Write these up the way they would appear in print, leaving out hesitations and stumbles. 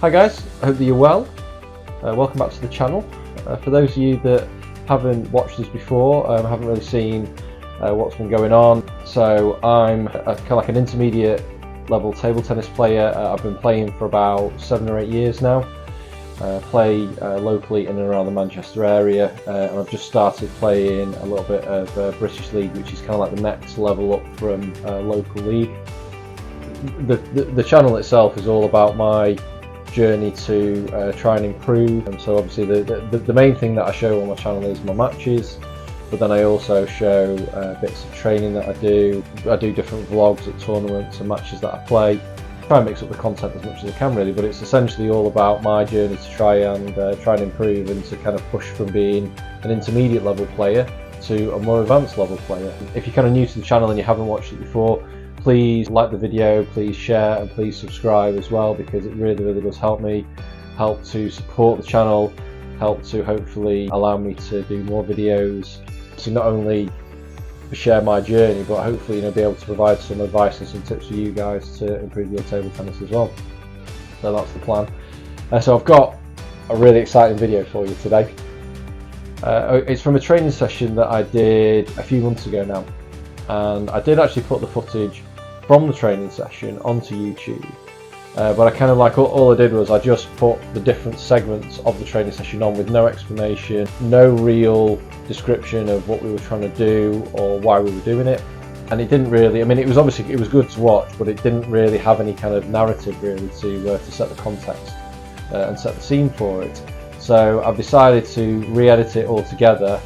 Hi guys, I hope that you're well. Welcome back to the channel. For those of you that haven't watched this before, haven't really seen what's been going on, so I'm kind of like an intermediate level table tennis player. I've been playing for about 7 or 8 years now. Play locally in and around the Manchester area, and I've just started playing a little bit of British League, which is kind of like the next level up from local league. The channel itself is all about my journey to try and improve, and so obviously the main thing that I show on my channel is my matches, but then I also show bits of training that I do. I do different vlogs at tournaments and matches that I play. Try and mix up the content as much as I can really, but it's essentially all about my journey to try and improve and to kind of push from being an intermediate level player to a more advanced level player. If you're kind of new to the channel and you haven't watched it before, please like the video, please share, and please subscribe as well, because it really does help me, help to support the channel, help to hopefully allow me to do more videos, to not only share my journey, but hopefully be able to provide some advice and some tips for you guys to improve your table tennis as well. So that's the plan. So I've got a really exciting video for you today. It's from a training session that I did a few months ago now, and I did actually put the footage from the training session onto YouTube, but I kind of like all I did was I just put the different segments of the training session on with no explanation, no real description of what we were trying to do or why we were doing it. And it didn't really, I mean, it was good to watch, but it didn't really have any kind of narrative really to set the context and set the scene for it. So I've decided to re-edit it all together,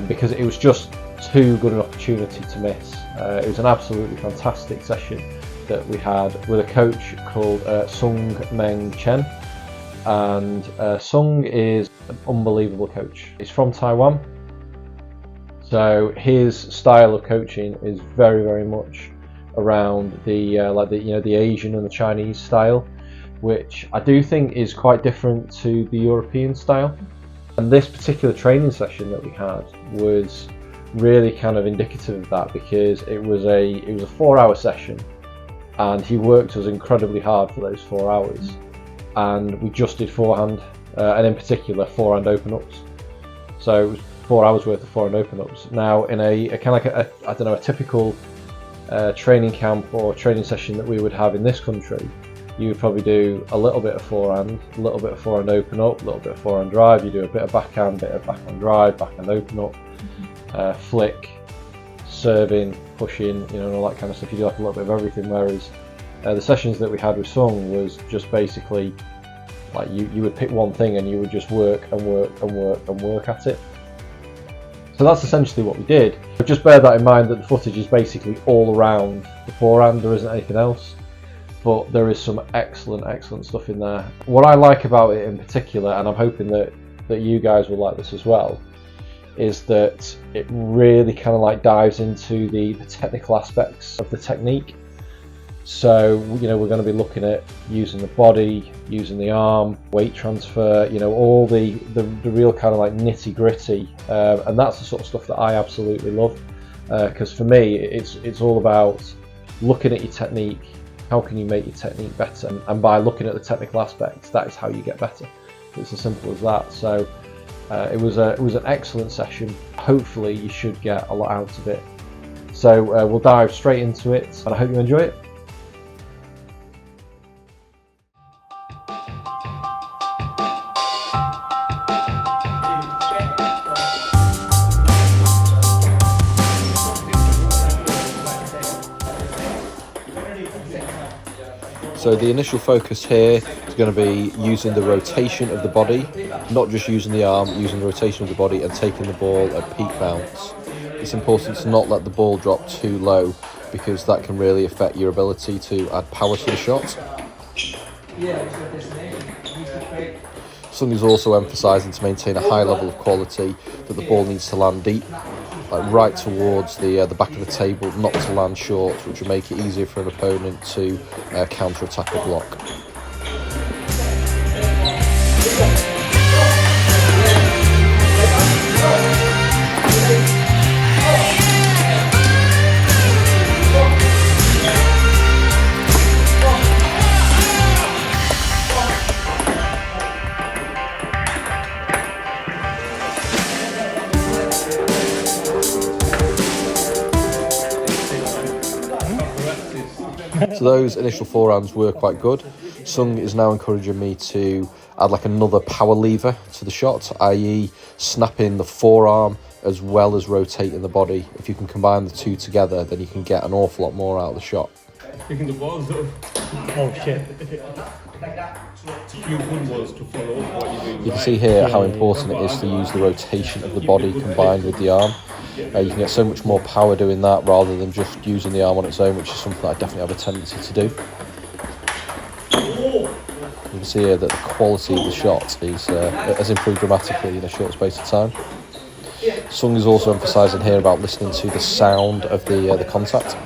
because it was just too good an opportunity to miss. It was an absolutely fantastic session that we had with a coach called Sung Ming Cheng, and Sung is an unbelievable coach. He's from Taiwan, so his style of coaching is very much around the the Asian and the Chinese style, which I do think is quite different to the European style. And this particular training session that we had was really kind of indicative of that, because it was a 4-hour session, and he worked us incredibly hard for those 4 hours, and we just did forehand, and in particular forehand open-ups. So it was 4 hours worth of forehand open-ups. Now in a kind of like a typical training camp or training session that we would have in this country, you would probably do a little bit of forehand, a little bit of forehand open-up, a little bit of forehand drive, you do a bit of backhand, bit of backhand drive, backhand open-up, flick, serving, pushing, and all that kind of stuff. You do like a little bit of everything, whereas the sessions that we had with Sung was just basically like you would pick one thing and you would just work at it. So that's essentially what we did. But just bear that in mind, that the footage is basically all around the forehand, there isn't anything else, but there is some excellent stuff in there. What I like about it in particular, and I'm hoping that you guys will like this as well, is that it really kind of like dives into the technical aspects of the technique. So we're going to be looking at using the body, using the arm, weight transfer, all the real kind of like nitty gritty, and that's the sort of stuff that I absolutely love, because for me it's all about looking at your technique. How can you make your technique better? And by looking at the technical aspects, that is how you get better. It's as simple as that. So it was an excellent session. Hopefully you should get a lot out of it. So we'll dive straight into it, and I hope you enjoy it. So the initial focus here is going to be using the rotation of the body, not just using the arm, using the rotation of the body and taking the ball at peak bounce. It's important to not let the ball drop too low, because that can really affect your ability to add power to the shot. Sung is also emphasising to maintain a high level of quality, that the ball needs to land deep, like right towards the back of the table, not to land short, which will make it easier for an opponent to counter-attack or block. So those initial forehands were quite good. Sung is now encouraging me to add like another power lever to the shot, i.e. snapping the forearm as well as rotating the body. If you can combine the two together, then you can get an awful lot more out of the shot. Picking the balls up. Oh shit. Few good balls to follow what you're doing. You can see here how important it is to use the rotation of the body combined with the arm. You can get so much more power doing that rather than just using the arm on its own, which is something that I definitely have a tendency to do. You can see here that the quality of the shot has improved dramatically in a short space of time. Sung is also emphasising here about listening to the sound of the contact.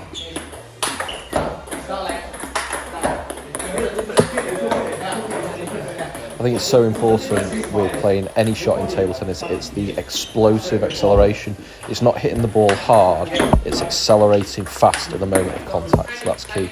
I think it's so important with playing any shot in table tennis. It's the explosive acceleration. It's not hitting the ball hard, it's accelerating fast at the moment of contact. So that's key.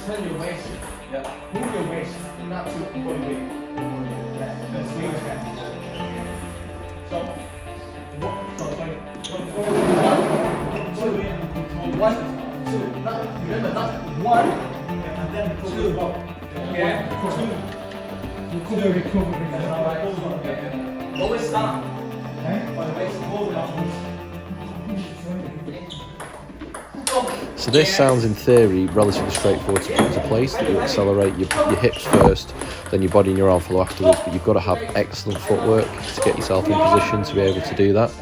Turn your waist, move your waist, not to put your weight. Let's swing again. So, one, two, remember not one, and then two, yeah, two. Always stop. Okay, by the waist, hold it up. So this sounds in theory relatively straightforward to put into place, that you accelerate your hips first, then your body and your arm follow afterwards, but you've got to have excellent footwork to get yourself in position to be able to do that.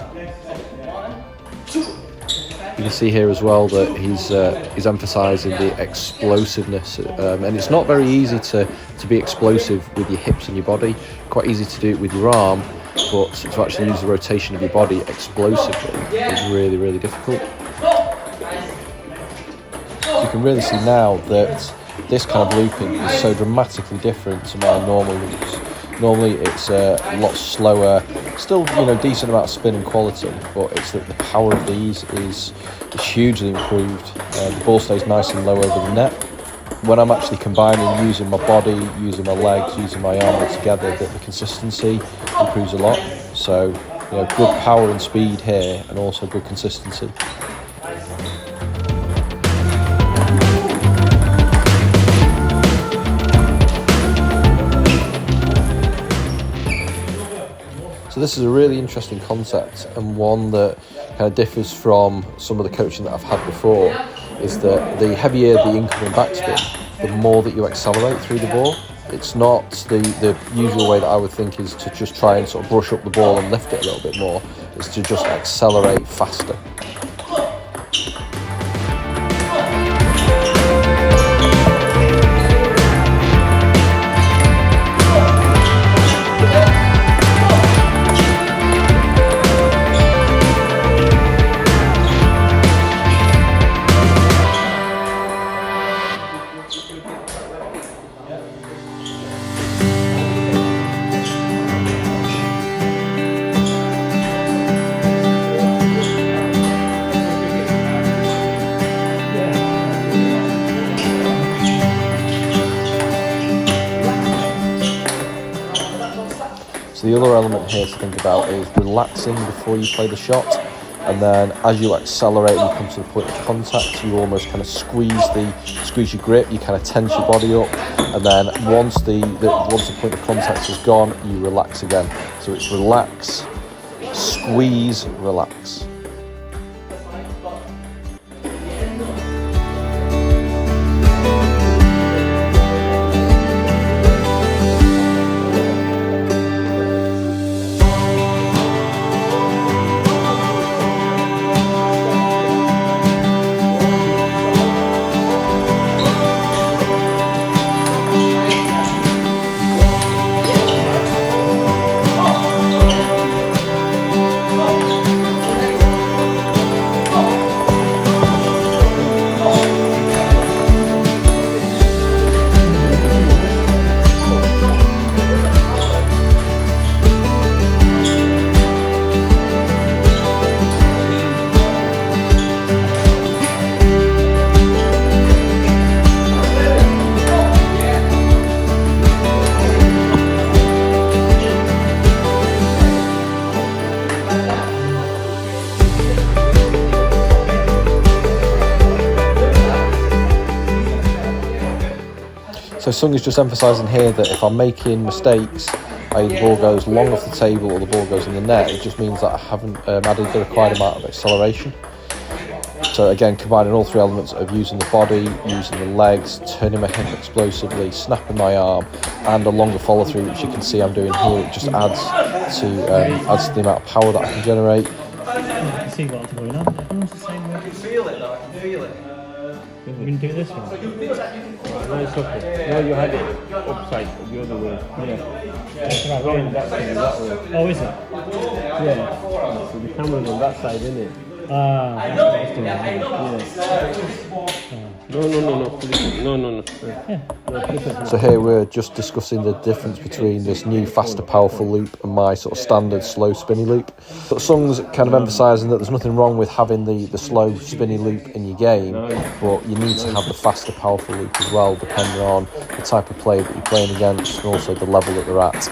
You can see here as well that he's emphasising the explosiveness, and it's not very easy to be explosive with your hips and your body. Quite easy to do it with your arm, but to actually use the rotation of your body explosively is really, really difficult. You can really see now that this kind of looping is so dramatically different to my normal loops. Normally it's a lot slower, still decent amount of spin and quality, but it's that the power of these is hugely improved. The ball stays nice and low over the net. When I'm actually combining using my body, using my legs, using my arm all together, the consistency improves a lot. So good power and speed here, and also good consistency. So this is a really interesting concept, and one that kind of differs from some of the coaching that I've had before, is that the heavier the incoming backspin, the more that you accelerate through the ball. It's not the usual way that I would think is to just try and sort of brush up the ball and lift it a little bit more. It's to just accelerate faster. So the other element here to think about is relaxing before you play the shot, and then as you accelerate and you come to the point of contact, you almost kind of squeeze your grip, you kind of tense your body up, and then once the point of contact is gone, you relax again. So it's relax, squeeze, relax. So Sung is just emphasising here that if I'm making mistakes, i.e. the ball goes long off the table or the ball goes in the net, it just means that I haven't added the required amount of acceleration. So again, combining all three elements of using the body, using the legs, turning my hip explosively, snapping my arm, and a longer follow through, which you can see I'm doing here, it just adds to the amount of power that I can generate. I can see what's going on. Everyone's the same way. I can feel it though, I can feel it. We can do this one. No, it's okay. No, you had it upside, the other way. Yeah. That's right. Going that side, that way. Oh, is it? Yeah. So the camera's on that side, isn't it? That's what it's doing. Yeah. No. So here we're just discussing the difference between this new faster powerful loop and my sort of standard slow spinny loop. But Sung's kind of emphasising that there's nothing wrong with having the slow spinny loop in your game, but you need to have the faster powerful loop as well, depending on the type of player that you're playing against and also the level that they're at.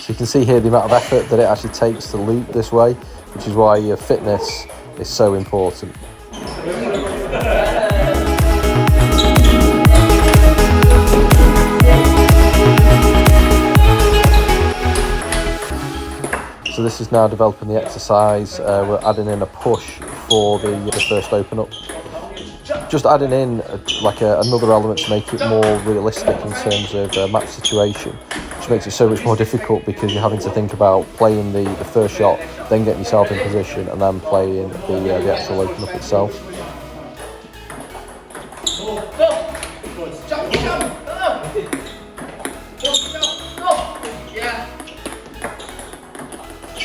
So you can see here the amount of effort that it actually takes to loop this way, which is why your fitness is so important. So this is now developing the exercise. We're adding in a push for the first open up. Just adding in another element to make it more realistic in terms of match situation, which makes it so much more difficult because you're having to think about playing the first shot, then getting yourself in position, and then playing the actual open up itself.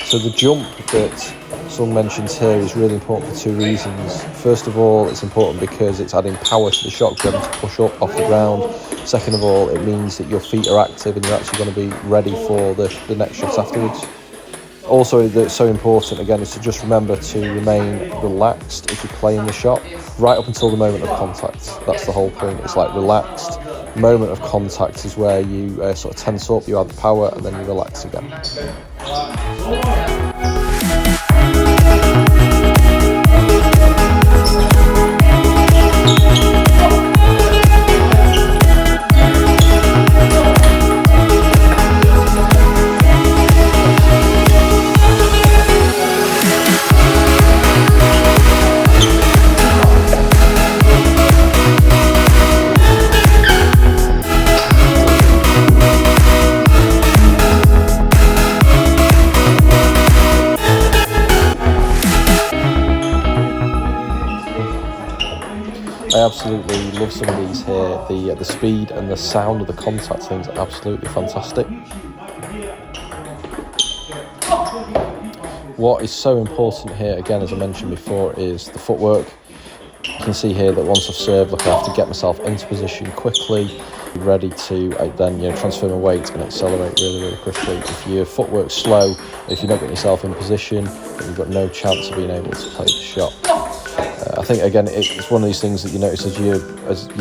So the jump that Sung mentions here is really important for two reasons. First of all, it's important because it's adding power to the shot, you're able to push up off the ground. Second of all, it means that your feet are active and you're actually going to be ready for the next shot afterwards. Also, that's so important, again, is to just remember to remain relaxed if you're playing the shot, right up until the moment of contact. That's the whole point. It's like relaxed. Moment of contact is where you sort of tense up, you add the power, and then you relax again. I absolutely love some of these here. The speed and the sound of the contact things are absolutely fantastic. What is so important here, again, as I mentioned before, is the footwork. You can see here that once I've served, I have to get myself into position quickly, ready to then transfer my weight and accelerate really, really quickly. If your footwork's slow, if you're not getting yourself in position, then you've got no chance of being able to play the shot. I think, again, it's one of these things that you notice as you're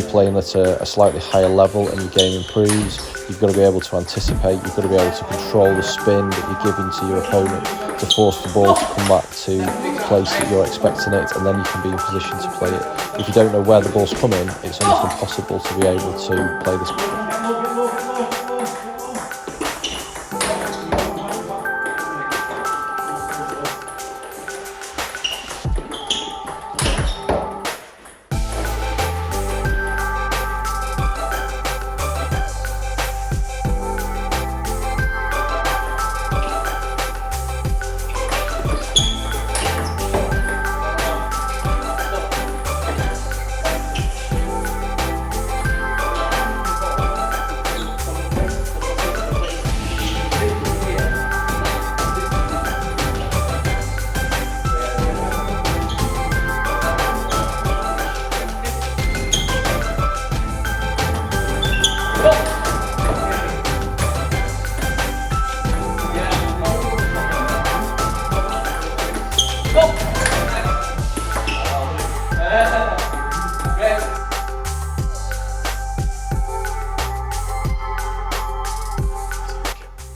playing at a slightly higher level and your game improves. You've got to be able to anticipate, you've got to be able to control the spin that you're giving to your opponent to force the ball to come back to the place that you're expecting it, and then you can be in position to play it. If you don't know where the ball's coming, it's almost impossible to be able to play this.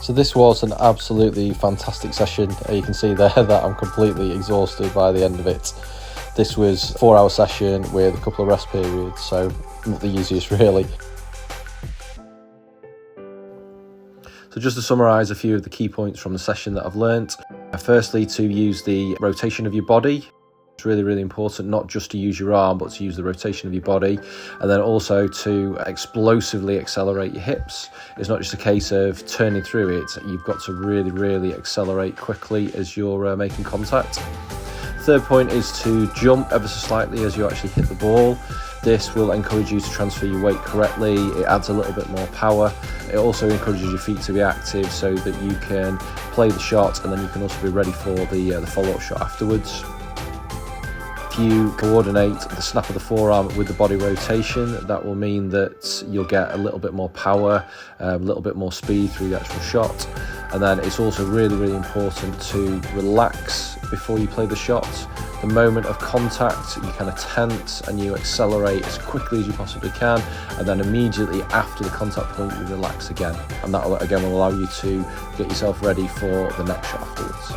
So this was an absolutely fantastic session. You can see there that I'm completely exhausted by the end of it. This was a 4-hour session with a couple of rest periods, so not the easiest really. So just to summarise a few of the key points from the session that I've learnt. Firstly, to use the rotation of your body. It's really, really important not just to use your arm, but to use the rotation of your body. And then also to explosively accelerate your hips. It's not just a case of turning through it. You've got to really, really accelerate quickly as you're making contact. Third point is to jump ever so slightly as you actually hit the ball. This will encourage you to transfer your weight correctly. It adds a little bit more power. It also encourages your feet to be active so that you can play the shot, and then you can also be ready for the follow-up shot afterwards. If you coordinate the snap of the forearm with the body rotation, that will mean that you'll get a little bit more power, a little bit more speed through the actual shot. And then it's also really, really important to relax before you play the shot. The moment of contact, you kind of tense and you accelerate as quickly as you possibly can, and then immediately after the contact point, you relax again. And that again will allow you to get yourself ready for the next shot afterwards.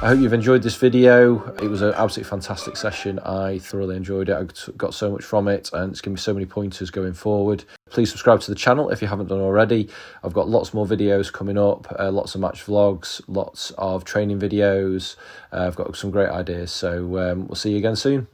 I hope you've enjoyed this video. It was an absolutely fantastic session. I thoroughly enjoyed it. I got so much from it, and it's given me so many pointers going forward. Please subscribe to the channel if you haven't done already. I've got lots more videos coming up, lots of match vlogs, lots of training videos. I've got some great ideas, so we'll see you again soon.